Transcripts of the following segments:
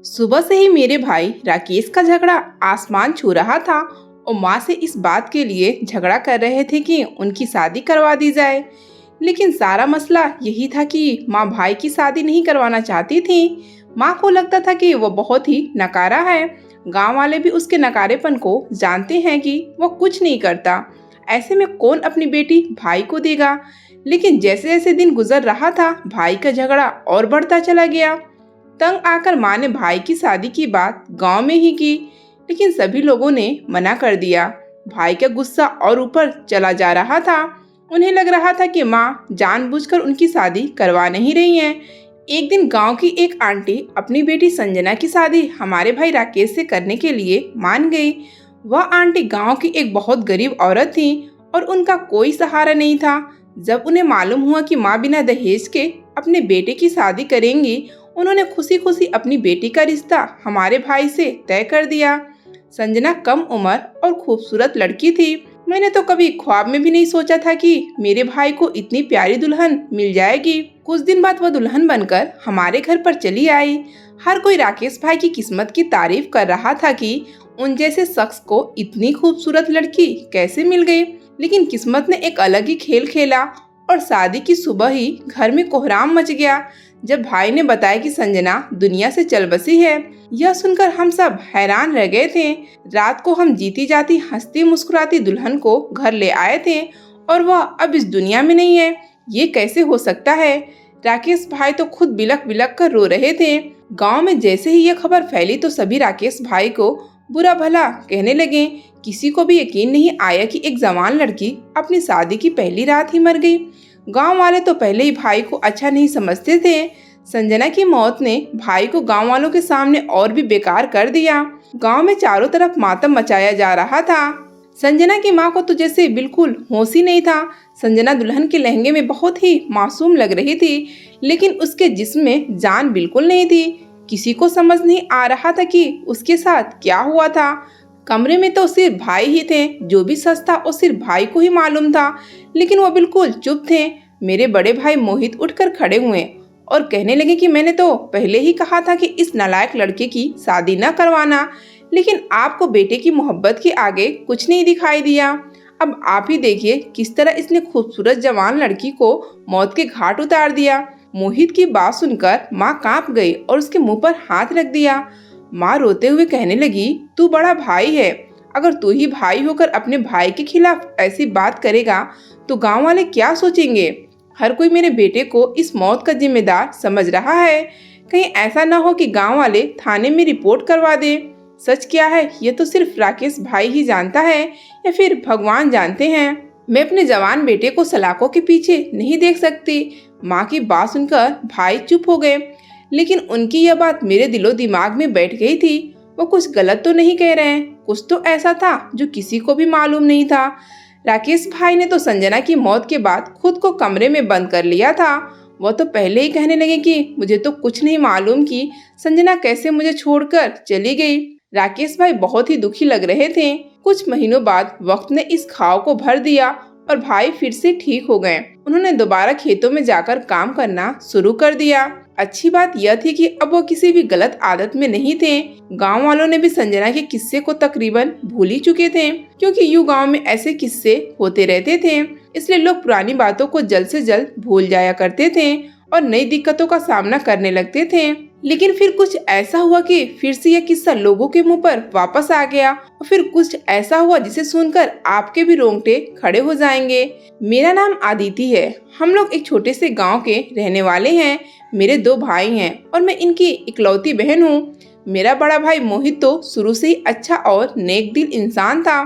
सुबह से ही मेरे भाई राकेश का झगड़ा आसमान छू रहा था और माँ से इस बात के लिए झगड़ा कर रहे थे कि उनकी शादी करवा दी जाए। लेकिन सारा मसला यही था कि माँ भाई की शादी नहीं करवाना चाहती थी। माँ को लगता था कि वो बहुत ही नकारा है। गांव वाले भी उसके नकारेपन को जानते हैं कि वो कुछ नहीं करता। ऐसे में कौन अपनी बेटी भाई को देगा। लेकिन जैसे जैसे दिन गुजर रहा था भाई का झगड़ा और बढ़ता चला गया। तंग आकर माँ ने भाई की शादी की बात गांव में ही की, लेकिन सभी लोगों ने मना कर दिया। भाई का गुस्सा और ऊपर चला जा रहा था। उन्हें लग रहा था कि माँ जानबूझकर उनकी शादी करवा नहीं रही हैं। एक दिन गांव की एक आंटी अपनी बेटी संजना की शादी हमारे भाई राकेश से करने के लिए मान गई। वह आंटी गांव की एक बहुत गरीब औरत थी और उनका कोई सहारा नहीं था। जब उन्हें मालूम हुआ कि माँ बिना दहेज के अपने बेटे की शादी करेंगी, उन्होंने खुशी खुशी अपनी बेटी का रिश्ता हमारे भाई से तय कर दिया। संजना कम उम्र और खूबसूरत लड़की थी। मैंने तो कभी ख्वाब में भी नहीं सोचा था कि मेरे भाई को इतनी प्यारी दुल्हन मिल जाएगी। कुछ दिन बाद वह दुल्हन बनकर हमारे घर पर चली आई। हर कोई राकेश भाई की किस्मत की तारीफ कर रहा था कि उन जैसे शख्स को इतनी खूबसूरत लड़की कैसे मिल गई। लेकिन किस्मत ने एक अलग ही खेल खेला और शादी की सुबह ही घर में कोहराम मच गया। जब भाई ने बताया कि संजना दुनिया से चल बसी है, यह सुनकर हम सब हैरान रह गए थे। रात को हम जीती जाती हंसती मुस्कुराती दुल्हन को घर ले आए थे और वह अब इस दुनिया में नहीं है। ये कैसे हो सकता है। राकेश भाई तो खुद बिलख बिलख कर रो रहे थे। गांव में जैसे ही यह खबर फैली तो सभी राकेश भाई को बुरा भला कहने लगे। किसी को भी यकीन नहीं आया कि एक जवान लड़की अपनी शादी की पहली रात ही मर गई। गांव वाले तो पहले ही भाई को अच्छा नहीं समझते थे। संजना की मौत ने भाई को गांव वालों के सामने और भी बेकार कर दिया। गांव में चारों तरफ मातम मचाया जा रहा था। संजना की माँ को तो जैसे बिल्कुल होश ही नहीं था। संजना दुल्हन के लहंगे में बहुत ही मासूम लग रही थी, लेकिन उसके जिस्म में जान बिल्कुल नहीं थी। किसी को समझ नहीं आ रहा था कि उसके साथ क्या हुआ था। कमरे में तो सिर्फ भाई ही थे। जो भी सच था वो सिर्फ भाई को ही मालूम था, लेकिन वो बिल्कुल चुप थे। मेरे बड़े भाई मोहित उठकर खड़े हुए और कहने लगे कि मैंने तो पहले ही कहा था कि इस नालायक लड़के की शादी न करवाना, लेकिन आपको बेटे की मोहब्बत के आगे कुछ नहीं दिखाई दिया। अब आप ही देखिए किस तरह इसने खूबसूरत जवान लड़की को मौत के घाट उतार दिया। मोहित की बात सुनकर माँ कांप गई और उसके मुंह पर हाथ रख दिया। माँ रोते हुए कहने लगी, तू बड़ा भाई है। अगर तू ही भाई होकर अपने भाई के खिलाफ ऐसी बात करेगा तो गांव वाले क्या सोचेंगे। हर कोई मेरे बेटे को इस मौत का जिम्मेदार समझ रहा है। कहीं ऐसा ना हो कि गांव वाले थाने में रिपोर्ट करवा दे। सच क्या है ये तो सिर्फ राकेश भाई ही जानता है या फिर भगवान जानते हैं। मैं अपने जवान बेटे को सलाखों के पीछे नहीं देख सकती। माँ की बात सुनकर भाई चुप हो गए, लेकिन उनकी यह बात मेरे दिलो दिमाग में बैठ गई थी। वो कुछ गलत तो नहीं कह रहे हैं। कुछ तो ऐसा था जो किसी को भी मालूम नहीं था। राकेश भाई ने तो संजना की मौत के बाद खुद को कमरे में बंद कर लिया था। वो तो पहले ही कहने लगे कि मुझे तो कुछ नहीं मालूम कि संजना कैसे मुझे छोड़कर चली गई। राकेश भाई बहुत ही दुखी लग रहे थे। कुछ महीनों बाद वक्त ने इस घाव को भर दिया और भाई फिर से ठीक हो गए। उन्होंने दोबारा खेतों में जाकर काम करना शुरू कर दिया। अच्छी बात यह थी कि अब वो किसी भी गलत आदत में नहीं थे। गांव वालों ने भी संजना के किस्से को तकरीबन भूल ही चुके थे, क्योंकि यूं गांव में ऐसे किस्से होते रहते थे। इसलिए लोग पुरानी बातों को जल्द से जल्द भूल जाया करते थे और नई दिक्कतों का सामना करने लगते थे। लेकिन फिर कुछ ऐसा हुआ कि फिर से यह किस्सा लोगों के मुंह पर वापस आ गया और फिर कुछ ऐसा हुआ जिसे सुनकर आपके भी रोंगटे खड़े हो जाएंगे। मेरा नाम आदिति है। हम लोग एक छोटे से गांव के रहने वाले हैं। मेरे 2 भाई हैं और मैं इनकी इकलौती बहन हूँ। मेरा बड़ा भाई मोहित तो शुरू से ही अच्छा और नेक दिल इंसान था,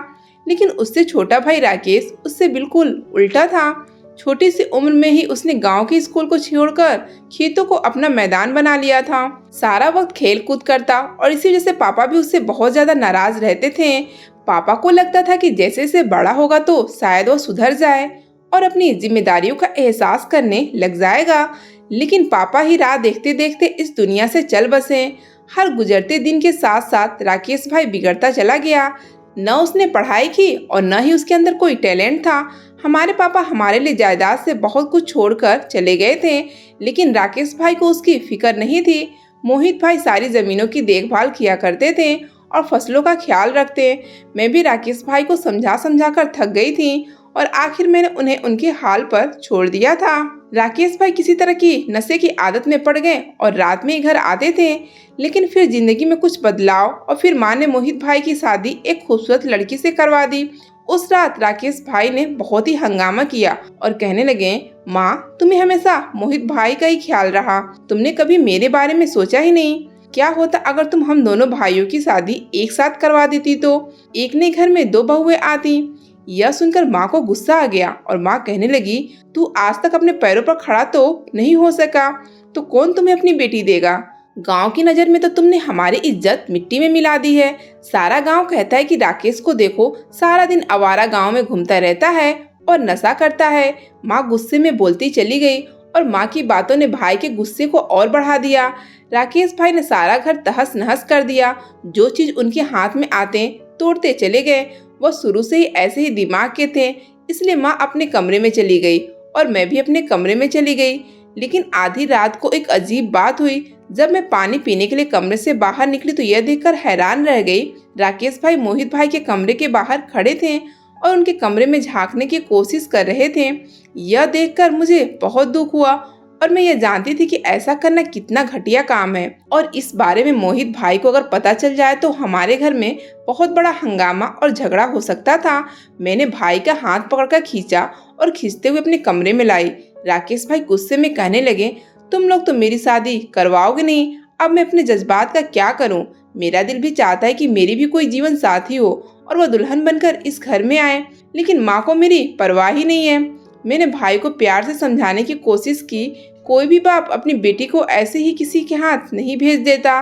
लेकिन उससे छोटा भाई राकेश उससे बिल्कुल उल्टा था। छोटी सी उम्र में ही उसने गांव के स्कूल को छोड़कर खेतों को अपना मैदान बना लिया था। सारा वक्त खेल कूद करता और इसी वजह से पापा भी उससे बहुत ज्यादा नाराज रहते थे। पापा को लगता था कि जैसे जैसे बड़ा होगा तो शायद वो सुधर जाए और अपनी जिम्मेदारियों का एहसास करने लग जाएगा। लेकिन पापा ही राह देखते देखते इस दुनिया से चल बसे। हर गुजरते दिन के साथ साथ राकेश भाई बिगड़ता चला गया। न उसने पढ़ाई की और न ही उसके अंदर कोई टैलेंट था। हमारे पापा हमारे लिए जायदाद से बहुत कुछ छोड़कर चले गए थे, लेकिन राकेश भाई को उसकी फिक्र नहीं थी। मोहित भाई सारी जमीनों की देखभाल किया करते थे और फसलों का ख्याल रखते। मैं भी राकेश भाई को समझा समझा कर थक गई थी और आखिर मैंने उन्हें उनके हाल पर छोड़ दिया था। राकेश भाई किसी तरह की नशे की आदत में पड़ गए और रात में ही घर आते थे। लेकिन फिर जिंदगी में कुछ बदलाव और फिर माँ ने मोहित भाई की शादी एक खूबसूरत लड़की से करवा दी। उस रात राकेश भाई ने बहुत ही हंगामा किया और कहने लगे, माँ तुम्हें हमेशा मोहित भाई का ही ख्याल रहा, तुमने कभी मेरे बारे में सोचा ही नहीं। क्या होता अगर तुम हम दोनों भाइयों की शादी एक साथ करवा देती तो एक ने घर में दो बहुएं आती। यह सुनकर माँ को गुस्सा आ गया और माँ कहने लगी, तू आज तक अपने पैरों पर खड़ा तो नहीं हो सका, तो कौन तुम्हें अपनी बेटी देगा। गांव की नजर में तो तुमने हमारी इज्जत मिट्टी में मिला दी है। सारा गांव कहता है कि राकेश को देखो, सारा दिन आवारा गांव में घूमता रहता है और नशा करता है। माँ गुस्से में बोलती चली गई और माँ की बातों ने भाई के गुस्से को और बढ़ा दिया। राकेश भाई ने सारा घर तहस नहस कर दिया। जो चीज उनके हाथ में आते तोड़ते चले गए। वह शुरू से ही ऐसे ही दिमाग के थे, इसलिए माँ अपने कमरे में चली गई और मैं भी अपने कमरे में चली गई। लेकिन आधी रात को एक अजीब बात हुई। जब मैं पानी पीने के लिए कमरे से बाहर निकली तो यह देखकर हैरान रह गई। राकेश भाई मोहित भाई के कमरे के बाहर खड़े थे और उनके कमरे में झांकने की कोशिश कर रहे थे। यह देखकर मुझे बहुत दुख हुआ और मैं ये जानती थी कि ऐसा करना कितना घटिया काम है और इस बारे में मोहित भाई को अगर पता चल जाए तो हमारे घर में बहुत बड़ा हंगामा और झगड़ा हो सकता था। मैंने भाई का हाथ पकड़कर खींचा और खींचते हुए अपने कमरे में लाई। राकेश भाई गुस्से में कहने लगे, तुम लोग तो मेरी शादी करवाओगे नहीं, अब मैं अपने जज्बात का क्या करूं। मेरा दिल भी चाहता है कि मेरी भी कोई जीवन साथी हो और वह दुल्हन बनकर इस घर में आए, लेकिन माँ को मेरी परवाह ही नहीं है। मैंने भाई को प्यार से समझाने की कोशिश की। कोई भी बाप अपनी बेटी को ऐसे ही किसी के हाथ नहीं भेज देता।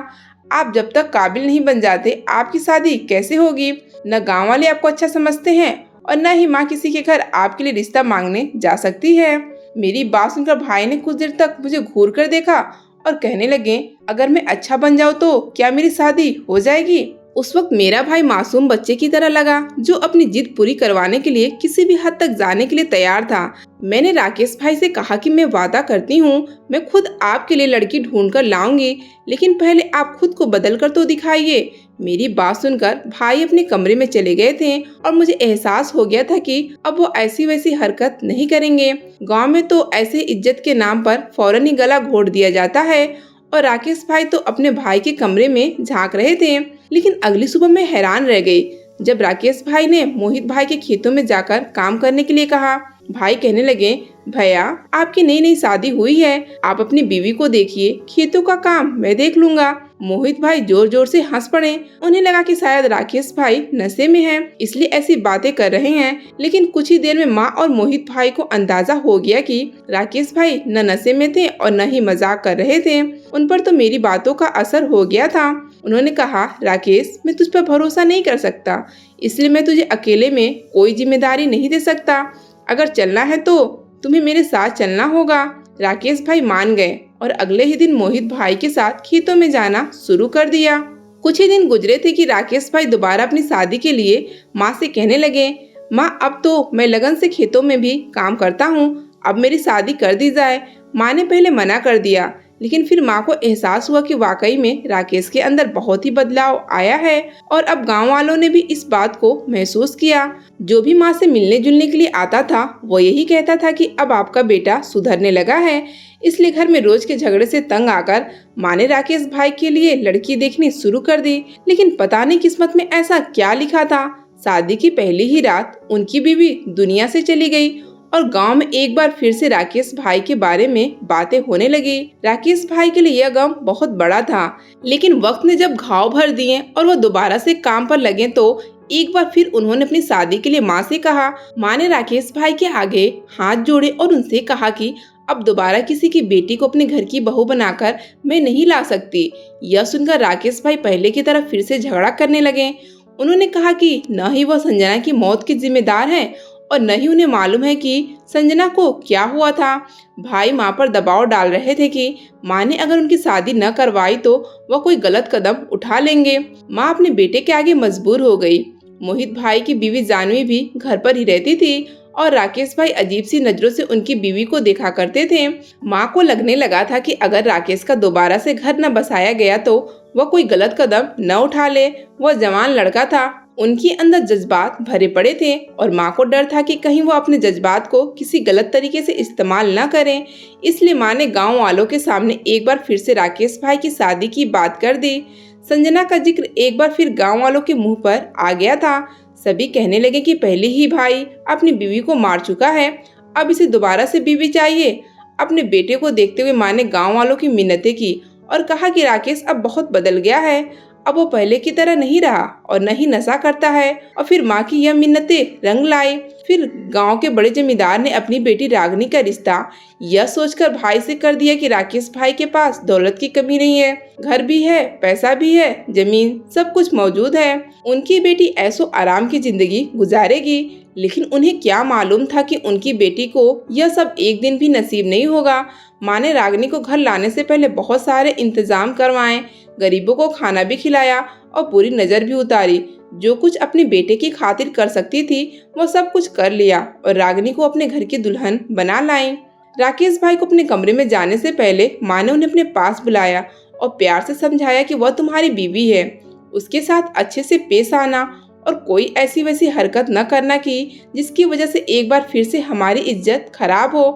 आप जब तक काबिल नहीं बन जाते आपकी शादी कैसे होगी। न गांव वाले आपको अच्छा समझते हैं और न ही माँ किसी के घर आपके लिए रिश्ता मांगने जा सकती है। मेरी बात सुनकर भाई ने कुछ देर तक मुझे घूर कर देखा और कहने लगे, अगर मैं अच्छा बन जाऊँ तो क्या मेरी शादी हो जाएगी। उस वक्त मेरा भाई मासूम बच्चे की तरह लगा जो अपनी जिद पूरी करवाने के लिए किसी भी हद तक जाने के लिए तैयार था। मैंने राकेश भाई से कहा कि मैं वादा करती हूँ मैं खुद आपके लिए लड़की ढूंढ कर लाऊंगी, लेकिन पहले आप खुद को बदल कर तो दिखाइए। मेरी बात सुनकर भाई अपने कमरे में चले गए थे और मुझे एहसास हो गया था कि अब वो ऐसी वैसी हरकत नहीं करेंगे। गांव में तो ऐसे इज्जत के नाम पर फौरन ही गला घोट दिया जाता है और राकेश भाई तो अपने भाई के कमरे में झांक रहे थे। लेकिन अगली सुबह मैं हैरान रह गई जब राकेश भाई ने मोहित भाई के खेतों में जाकर काम करने के लिए कहा। भाई कहने लगे, भैया आपकी नई नई शादी हुई है, आप अपनी बीवी को देखिए, खेतों का काम मैं देख लूंगा। मोहित भाई जोर जोर से हंस पड़े। उन्हें लगा कि शायद राकेश भाई नशे में हैं, इसलिए ऐसी बातें कर रहे हैं। लेकिन कुछ ही देर में माँ और मोहित भाई को अंदाजा हो गया कि राकेश भाई न नशे में थे और न ही मजाक कर रहे थे। उन पर तो मेरी बातों का असर हो गया था। उन्होंने कहा, राकेश मैं तुझ पर भरोसा नहीं कर सकता, इसलिए मैं तुझे अकेले में कोई जिम्मेदारी नहीं दे सकता। अगर चलना है तो तुम्हें मेरे साथ चलना होगा। राकेश भाई मान गए और अगले ही दिन मोहित भाई के साथ खेतों में जाना शुरू कर दिया। कुछ ही दिन गुजरे थे कि राकेश भाई दोबारा अपनी शादी के लिए माँ से कहने लगे, माँ अब तो मैं लगन से खेतों में भी काम करता हूँ, अब मेरी शादी कर दी जाए। माँ ने पहले मना कर दिया, लेकिन फिर माँ को एहसास हुआ कि वाकई में राकेश के अंदर बहुत ही बदलाव आया है और अब गांव वालों ने भी इस बात को महसूस किया। जो भी माँ से मिलने जुलने के लिए आता था वो यही कहता था कि अब आपका बेटा सुधरने लगा है। इसलिए घर में रोज के झगड़े से तंग आकर माँ ने राकेश भाई के लिए लड़की देखनी शुरू कर दी। लेकिन पता नहीं किस्मत में ऐसा क्या लिखा था, शादी की पहली ही रात उनकी बीवी दुनिया से चली गई और गांव में एक बार फिर से राकेश भाई के बारे में बातें होने लगी। राकेश भाई के लिए यह गम बहुत बड़ा था, लेकिन वक्त ने जब घाव भर दिए और वो दोबारा से काम पर लगे तो एक बार फिर उन्होंने अपनी शादी के लिए माँ से कहा। माँ ने राकेश भाई के आगे हाथ जोड़े और उनसे कहा कि अब दोबारा किसी की बेटी को अपने घर की बहू बनाकर मैं नहीं ला सकती। यह सुनकर राकेश भाई पहले की तरह फिर से झगड़ा करने लगे। उन्होंने कहा कि न ही वह संजना की मौत के जिम्मेदार है और न ही उन्हें मालूम है कि संजना को क्या हुआ था। भाई माँ पर दबाव डाल रहे थे कि माँ ने अगर उनकी शादी न करवाई तो वह कोई गलत कदम उठा लेंगे। माँ अपने बेटे के आगे मजबूर हो गई। मोहित भाई की बीवी जानवी भी घर पर ही रहती थी और राकेश भाई अजीब सी नजरों से उनकी बीवी को देखा करते थे। माँ को लगने लगा था कि अगर राकेश का दोबारा से घर न बसाया गया तो वह कोई गलत कदम न उठा ले। वह जवान लड़का था, उनके अंदर जज्बात भरे पड़े थे और माँ को डर था कि कहीं वो अपने जज्बात को किसी गलत तरीके से इस्तेमाल न करें। इसलिए माँ ने गांव वालों के सामने एक बार फिर से राकेश भाई की शादी की बात कर दी। संजना का जिक्र एक बार फिर गांव वालों के मुंह पर आ गया था। सभी कहने लगे कि पहले ही भाई अपनी बीवी को मार चुका है, अब इसे दोबारा से बीवी चाहिए। अपने बेटे को देखते हुए माँ ने गांव वालों की मिन्नतें की और कहा कि राकेश अब बहुत बदल गया है, अब वो पहले की तरह नहीं रहा और न ही नशा करता है। और फिर माँ की यह मिन्नतें रंग लाई। फिर गांव के बड़े जमींदार ने अपनी बेटी रागनी का रिश्ता यह सोचकर भाई से कर दिया कि राकेश भाई के पास दौलत की कमी नहीं है, घर भी है, पैसा भी है, जमीन सब कुछ मौजूद है। उनकी बेटी ऐसो आराम की जिंदगी गुजारेगी। लेकिन उन्हें क्या मालूम था कि उनकी बेटी को यह सब एक दिन भी नसीब नहीं होगा। माँ ने रागनी को घर लाने से पहले बहुत सारे इंतजाम करवाए, गरीबों को खाना भी खिलाया और पूरी नजर भी उतारी। जो कुछ अपने बेटे की खातिर कर सकती थी वो सब कुछ कर लिया और रागनी को अपने घर की दुल्हन बना लाई। राकेश भाई को अपने कमरे में जाने से पहले माँ ने उन्हें अपने पास बुलाया और प्यार से समझाया कि वह तुम्हारी बीवी है, उसके साथ अच्छे से पेश आना और कोई ऐसी वैसी हरकत न करना कि जिसकी वजह से एक बार फिर से हमारी इज्जत खराब हो।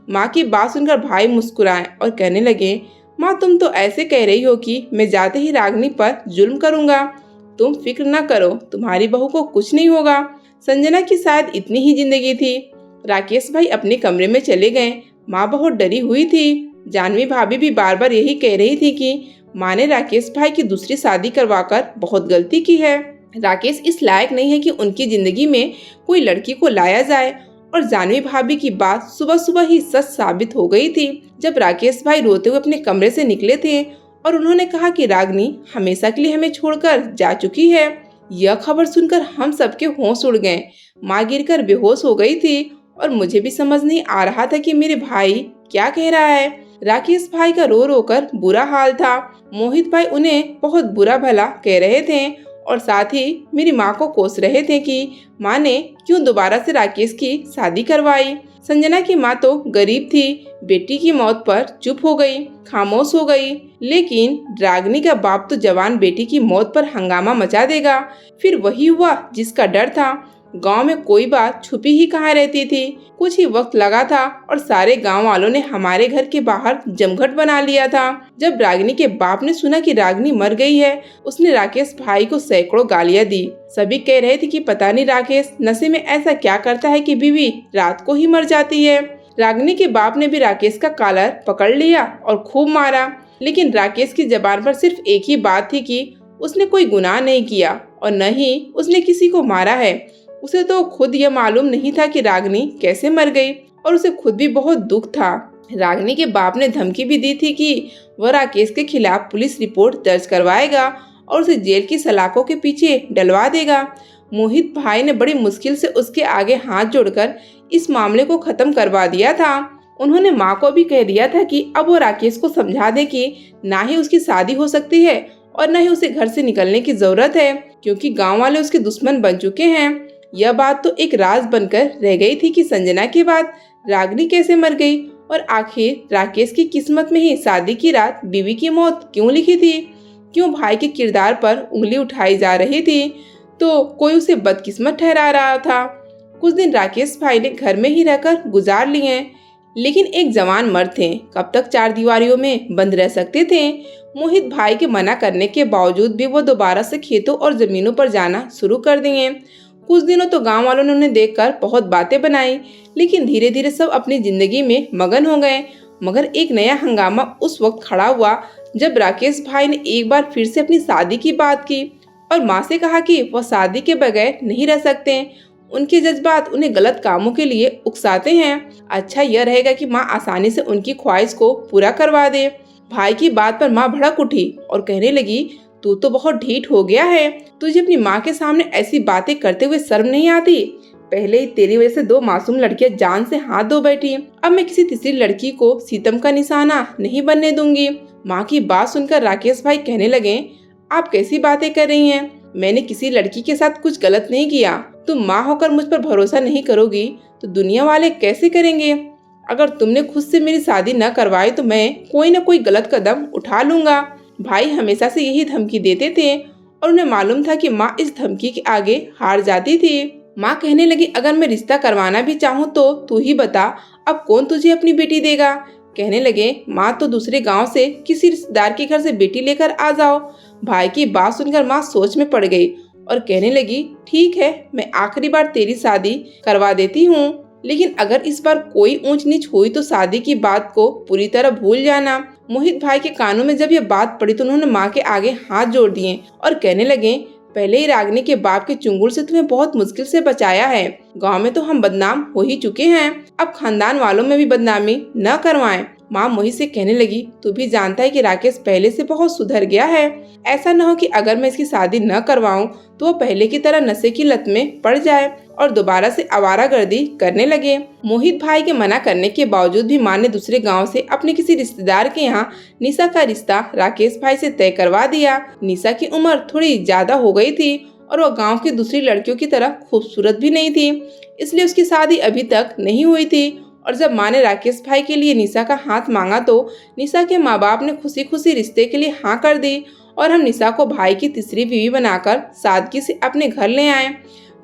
माँ की बात सुनकर भाई मुस्कुराए और कहने लगे, माँ तुम तो ऐसे कह रही हो कि मैं जाते ही रागनी पर जुल्म करूँगा। तुम फिक्र न करो, तुम्हारी बहू को कुछ नहीं होगा। संजना की शायद इतनी ही जिंदगी थी। राकेश भाई अपने कमरे में चले गए। माँ बहुत डरी हुई थी। जानवी भाभी भी बार बार यही कह रही थी कि माँ ने राकेश भाई की दूसरी शादी करवाकर बहुत गलती की है। राकेश इस लायक नहीं है कि उनकी जिंदगी में कोई लड़की को लाया जाए। और जानवी भाभी की बात सुबह सुबह ही सच साबित हो गई थी। जब राकेश भाई रोते हुए अपने कमरे से निकले थे और उन्होंने कहा कि रागनी हमेशा के लिए हमें छोड़कर जा चुकी है। यह खबर सुनकर हम सबके होश उड़ गए। माँ गिरकर बेहोश हो गई थी और मुझे भी समझ नहीं आ रहा था कि मेरे भाई क्या कह रहा है। राकेश भाई का रो रो कर बुरा हाल था। मोहित भाई उन्हें बहुत बुरा भला कह रहे थे और साथ ही मेरी माँ को कोस रहे थे कि माँ ने क्यों दोबारा से राकेश की शादी करवाई। संजना की माँ तो गरीब थी, बेटी की मौत पर चुप हो गई, खामोश हो गई। लेकिन रागनी का बाप तो जवान बेटी की मौत पर हंगामा मचा देगा। फिर वही हुआ जिसका डर था। गांव में कोई बात छुपी ही कहाँ रहती थी। कुछ ही वक्त लगा था और सारे गांव वालों ने हमारे घर के बाहर जमघट बना लिया था। जब रागिनी के बाप ने सुना कि रागिनी मर गई है, उसने राकेश भाई को सैकड़ों गालियां दी। सभी कह रहे थे कि पता नहीं राकेश नशे में ऐसा क्या करता है कि बीवी रात को ही मर जाती है। रागिनी के बाप ने भी राकेश का कॉलर पकड़ लिया और खूब मारा। लेकिन राकेश की जबान पर सिर्फ एक ही बात थी कि उसने कोई गुनाह नहीं किया और न ही उसने किसी को मारा है। उसे तो खुद यह मालूम नहीं था कि रागिनी कैसे मर गई और उसे खुद भी बहुत दुख था। रागिनी के बाप ने धमकी भी दी थी कि वह राकेश के खिलाफ पुलिस रिपोर्ट दर्ज करवाएगा और उसे जेल की सलाखों के पीछे डलवा देगा। मोहित भाई ने बड़ी मुश्किल से उसके आगे हाथ जोड़कर इस मामले को खत्म करवा दिया था। उन्होंने माँ को भी कह दिया था कि अब वो राकेश को समझा दे कि ना ही उसकी शादी हो सकती है और न ही उसे घर से निकलने की जरूरत है, क्योंकि गाँव वाले उसके दुश्मन बन चुके हैं। यह बात तो एक राज बनकर रह गई थी कि संजना के बाद रागिनी कैसे मर गई और आखिर राकेश की किस्मत में ही शादी की रात बीवी की मौत क्यों लिखी थी। क्यों भाई के किरदार पर उंगली उठाई जा रही थी तो कोई उसे बदकिस्मत ठहरा रहा था। कुछ दिन राकेश भाई ने घर में ही रहकर गुजार लिए, लेकिन एक जवान मर्द थे, कब तक चार दीवारियों में बंद रह सकते थे। मोहित भाई के मना करने के बावजूद भी वो दोबारा से खेतों और जमीनों पर जाना शुरू कर दिए। कुछ दिनों तो गांव वालों ने उन्हें देखकर बहुत बातें बनाई, लेकिन धीरे धीरे सब अपनी जिंदगी में मगन हो गए। मगर एक नया हंगामा उस वक्त खड़ा हुआ जब राकेश भाई ने एक बार फिर से अपनी शादी की बात की और माँ से कहा कि वह शादी के बगैर नहीं रह सकते। उनके जज्बात उन्हें गलत कामों के लिए उकसाते हैं। अच्छा यह रहेगा कि माँ आसानी से उनकी ख्वाहिश को पूरा करवा दे। भाई की बात पर माँ भड़क उठी और कहने लगी, तू तो बहुत ढीठ हो गया है, तुझे अपनी माँ के सामने ऐसी बातें करते हुए शर्म नहीं आती। पहले ही तेरी वजह से 2 मासूम लड़कियां जान से हाथ धो बैठी, अब मैं किसी तीसरी लड़की को सीतम का निशाना नहीं बनने दूंगी। माँ की बात सुनकर राकेश भाई कहने लगे, आप कैसी बातें कर रही हैं? मैंने किसी लड़की के साथ कुछ गलत नहीं किया। तुम माँ होकर मुझ पर भरोसा नहीं करोगी तो दुनिया वाले कैसे करेंगे। अगर तुमने खुद से मेरी शादी न करवाई तो मैं कोई न कोई गलत कदम उठा लूंगा। भाई हमेशा से यही धमकी देते थे और उन्हें मालूम था कि माँ इस धमकी के आगे हार जाती थी। माँ कहने लगी, अगर मैं रिश्ता करवाना भी चाहूँ तो तू ही बता, अब कौन तुझे अपनी बेटी देगा। कहने लगे, माँ तो दूसरे गांव से किसी रिश्तेदार के घर से बेटी लेकर आ जाओ। भाई की बात सुनकर माँ सोच में पड़ गई और कहने लगी, ठीक है, मैं आखिरी बार तेरी शादी करवा देती हूँ, लेकिन अगर इस बार कोई ऊंच नीच हुई तो शादी की बात को पूरी तरह भूल जाना। मोहित भाई के कानों में जब ये बात पड़ी तो उन्होंने माँ के आगे हाथ जोड़ दिए और कहने लगे, पहले ही रागिनी के बाप के चुंगुल से तुम्हें बहुत मुश्किल से बचाया है। गांव में तो हम बदनाम हो ही चुके हैं, अब खानदान वालों में भी बदनामी न करवाएं। माँ मोहित से कहने लगी, तू भी जानता है कि राकेश पहले से बहुत सुधर गया है। ऐसा न हो कि अगर मैं इसकी शादी न करवाऊं तो वो पहले की तरह नशे की लत में पड़ जाए और दोबारा से आवारागर्दी करने लगे। मोहित भाई के मना करने के बावजूद भी माँ ने दूसरे गांव से अपने किसी रिश्तेदार के यहाँ निशा का रिश्ता राकेश भाई से तय करवा दिया। निशा की उम्र थोड़ी ज्यादा हो गई थी और वह गांव की दूसरी लड़कियों की तरह खूबसूरत भी नहीं थी, इसलिए उसकी शादी अभी तक नहीं हुई थी। और जब माँ ने राकेश भाई के लिए निशा का हाथ मांगा तो निशा के माँ बाप ने खुशी खुशी रिश्ते के लिए हाँ कर दी और हम निशा को भाई की तीसरी बीवी बनाकर सादगी से अपने घर ले आए।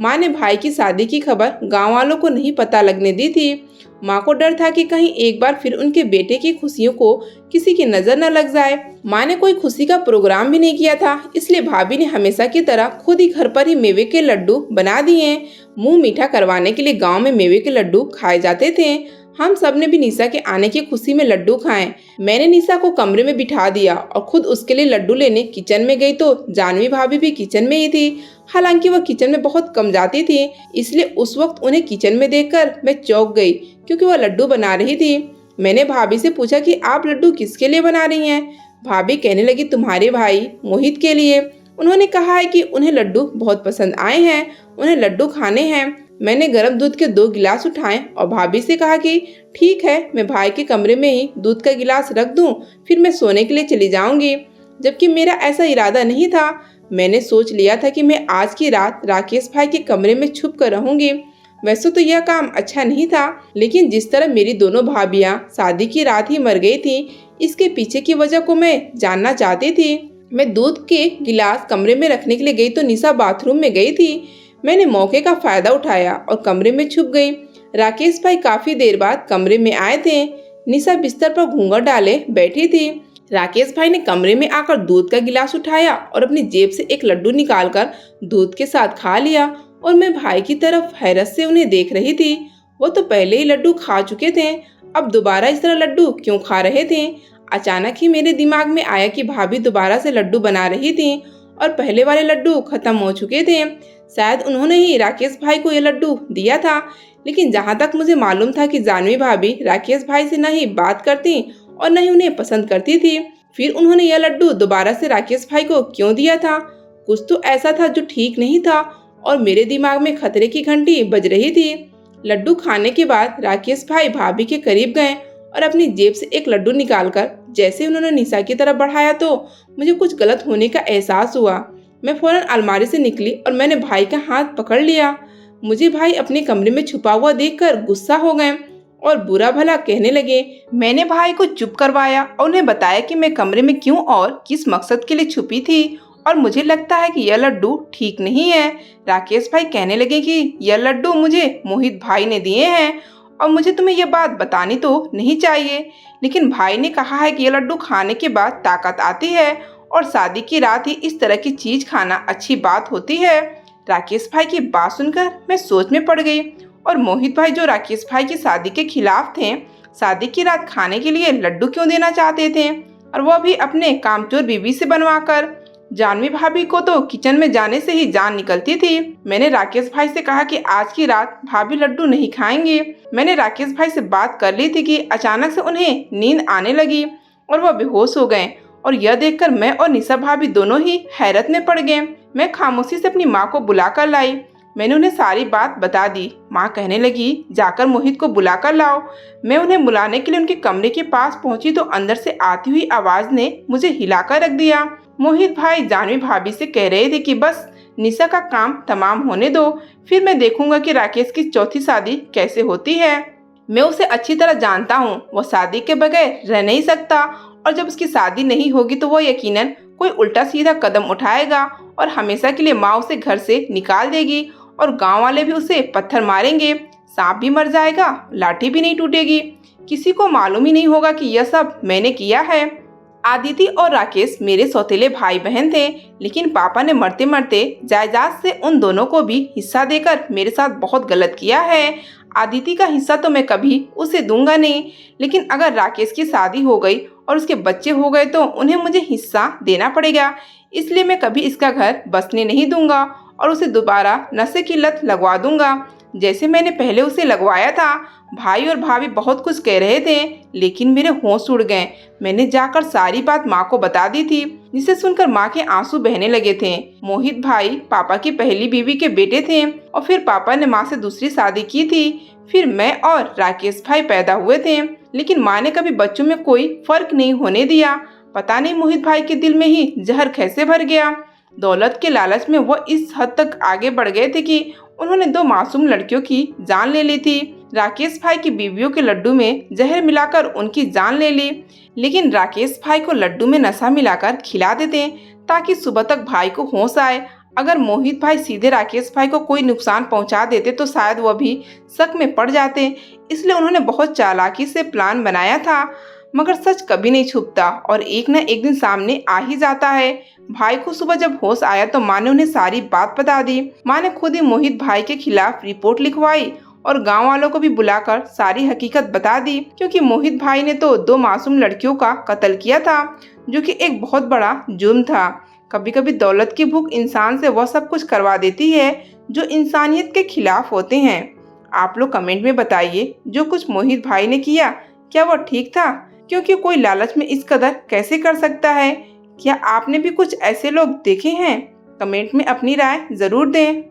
माँ ने भाई की शादी की खबर गांव वालों को नहीं पता लगने दी थी। माँ को डर था कि कहीं एक बार फिर उनके बेटे की खुशियों को किसी की नजर न लग जाए। माँ ने कोई खुशी का प्रोग्राम भी नहीं किया था, इसलिए भाभी ने हमेशा की तरह खुद ही घर पर ही मेवे के लड्डू बना दिए। मुंह मीठा करवाने के लिए गांव में मेवे के लड्डू खाए जाते थे। हम सब ने भी निशा के आने की खुशी में लड्डू खाए। मैंने निशा को कमरे में बिठा दिया और खुद उसके लिए लड्डू लेने किचन में गई तो जानवी भाभी भी किचन में ही थी। हालांकि वह किचन में बहुत कम जाती थी, इसलिए उस वक्त उन्हें किचन में देखकर मैं चौंक गई क्योंकि वह लड्डू बना रही थी। मैंने भाभी से पूछा कि आप लड्डू किसके लिए बना रही हैं। भाभी कहने लगी, तुम्हारे भाई मोहित के लिए। उन्होंने कहा है कि उन्हें लड्डू बहुत पसंद आए हैं, उन्हें लड्डू खाने हैं। मैंने गर्म दूध के 2 गिलास उठाए और भाभी से कहा कि ठीक है, मैं भाई के कमरे में ही दूध का गिलास रख दूं, फिर मैं सोने के लिए चली जाऊंगी। जबकि मेरा ऐसा इरादा नहीं था। मैंने सोच लिया था कि मैं आज की रात राकेश भाई के कमरे में छुप कर रहूंगी। वैसे तो यह काम अच्छा नहीं था, लेकिन जिस तरह मेरी दोनों भाभियां शादी की रात ही मर गई थी, इसके पीछे की वजह को मैं जानना चाहती थी। मैं दूध के गिलास कमरे में रखने के लिए गई तो निशा बाथरूम में गई थी। मैंने मौके का फायदा उठाया और कमरे में छुप गई। राकेश भाई काफी देर बाद कमरे में आए थे। निशा बिस्तर पर घूंघट डाले बैठी थी। राकेश भाई ने कमरे में आकर दूध का गिलास उठाया और अपनी जेब से एक लड्डू निकालकर दूध के साथ खा लिया और मैं भाई की तरफ हैरत से उन्हें देख रही थी। वो तो पहले ही लड्डू खा चुके थे, अब दोबारा इस तरह लड्डू क्यों खा रहे थे। अचानक ही मेरे दिमाग में आया कि भाभी दोबारा से लड्डू बना रही थी और पहले वाले लड्डू खत्म हो चुके थे। शायद उन्होंने ही राकेश भाई को ये लड्डू दिया था। लेकिन जहाँ तक मुझे मालूम था कि जानवी भाभी राकेश भाई से न ही बात करती और न ही उन्हें पसंद करती थी, फिर उन्होंने यह लड्डू दोबारा से राकेश भाई को क्यों दिया था। कुछ तो ऐसा था जो ठीक नहीं था और मेरे दिमाग में खतरे की घंटी बज रही थी। लड्डू खाने के बाद राकेश भाई भाभी के करीब गए और अपनी जेब से एक लड्डू निकालकर जैसे उन्होंने निशा की तरफ बढ़ाया तो मुझे कुछ गलत होने का एहसास हुआ। मैं फौरन अलमारी से निकली और मैंने भाई का हाथ पकड़ लिया। मुझे भाई अपने कमरे में छुपा हुआ देखकर गुस्सा हो गए और बुरा भला कहने लगे। मैंने भाई को चुप करवाया और उन्हें बताया कि मैं कमरे में क्यों और किस मकसद के लिए छुपी थी और मुझे लगता है कि यह लड्डू ठीक नहीं है। राकेश भाई कहने लगे कि यह लड्डू मुझे मोहित भाई ने दिए हैं और मुझे तुम्हें यह बात बतानी तो नहीं चाहिए, लेकिन भाई ने कहा है कि यह लड्डू खाने के बाद ताकत आती है और शादी की रात ही इस तरह की चीज खाना अच्छी बात होती है। राकेश भाई की बात सुनकर मैं सोच में पड़ गई और मोहित भाई जो राकेश भाई की शादी के खिलाफ थे, शादी की रात खाने के लिए लड्डू क्यों देना चाहते थे और वह भी अपने कामचोर बीवी से बनवाकर। जानवी भाभी को तो किचन में जाने से ही जान निकलती थी। मैंने राकेश भाई से कहा कि आज की रात भाभी लड्डू नहीं खाएंगे। मैंने राकेश भाई से बात कर ली थी कि अचानक से उन्हें नींद आने लगी और वह बेहोश हो गए और यह देखकर मैं और निशा भाभी दोनों ही हैरत में पड़ गए। मैं खामोशी से अपनी माँ को बुलाकर लाई। मैंने उन्हें सारी बात बता दी। माँ कहने लगी, जाकर मोहित को बुलाकर लाओ। मैं उन्हें बुलाने के लिए उनके कमरे के पास पहुंची तो अंदर से आती हुई आवाज ने मुझे हिलाकर रख दिया। मोहित भाई जानवी भाभी से कह रहे थे कि बस निशा का काम तमाम होने दो, फिर मैं देखूंगा कि राकेश की चौथी शादी कैसे होती है। मैं उसे अच्छी तरह जानता हूँ, वो शादी के बगैर रह नहीं सकता और जब उसकी शादी नहीं होगी तो वो यकीनन कोई उल्टा सीधा कदम उठाएगा और हमेशा के लिए माँ उसे घर से निकाल देगी और गांव वाले भी उसे पत्थर मारेंगे, सांप भी मर जाएगा, लाठी भी नहीं टूटेगी, किसी को मालूम ही नहीं होगा कि यह सब मैंने किया है। आदिति और राकेश मेरे सौतेले भाई बहन थे, लेकिन पापा ने मरते मरते जायदाद से उन दोनों को भी हिस्सा देकर मेरे साथ बहुत गलत किया है। आदिति का हिस्सा तो मैं कभी उसे दूंगा नहीं, लेकिन अगर राकेश की शादी हो गई और उसके बच्चे हो गए तो उन्हें मुझे हिस्सा देना पड़ेगा। इसलिए मैं कभी इसका घर बसने नहीं दूंगा और उसे दोबारा नशे की लत लगवा दूंगा, जैसे मैंने पहले उसे लगवाया था। भाई और भाभी बहुत कुछ कह रहे थे, लेकिन मेरे होश उड़ गए। मैंने जाकर सारी बात माँ को बता दी थी, जिसे सुनकर माँ के आंसू बहने लगे थे। मोहित भाई पापा की पहली बीवी के बेटे थे और फिर पापा ने माँ से दूसरी शादी की थी। फिर मैं और राकेश भाई पैदा हुए थे, लेकिन माँ ने कभी बच्चों में कोई फर्क नहीं होने दिया। पता नहीं मोहित भाई के दिल में ही जहर कैसे भर गया। दौलत के लालच में वो इस हद तक आगे बढ़ गए थे कि उन्होंने 2 मासूम लड़कियों की जान ले ली थी। राकेश भाई की बीवियों के लड्डू में जहर मिलाकर उनकी जान ले ली, लेकिन राकेश भाई को लड्डू में नशा मिलाकर खिला देते ताकि सुबह तक भाई को होश आए। अगर मोहित भाई सीधे राकेश भाई को कोई नुकसान पहुंचा देते तो शायद वह भी शक में पड़ जाते, इसलिए उन्होंने बहुत चालाकी से प्लान बनाया था। मगर सच कभी नहीं छुपता और एक न एक दिन सामने आ ही जाता है। भाई को सुबह जब होश आया तो माँ ने उन्हें सारी बात बता दी। माँ ने खुद ही मोहित भाई के खिलाफ रिपोर्ट लिखवाई और गांव वालों को भी बुलाकर सारी हकीकत बता दी, क्योंकि मोहित भाई ने तो 2 मासूम लड़कियों का कत्ल किया था, जो कि एक बहुत बड़ा जुर्म था। कभी कभी दौलत की भूख इंसान से वह सब कुछ करवा देती है जो इंसानियत के खिलाफ होते हैं। आप लोग कमेंट में बताइए, जो कुछ मोहित भाई ने किया क्या वह ठीक था? क्योंकि कोई लालच में इस कदर कैसे कर सकता है? क्या आपने भी कुछ ऐसे लोग देखे हैं? कमेंट में अपनी राय जरूर दें।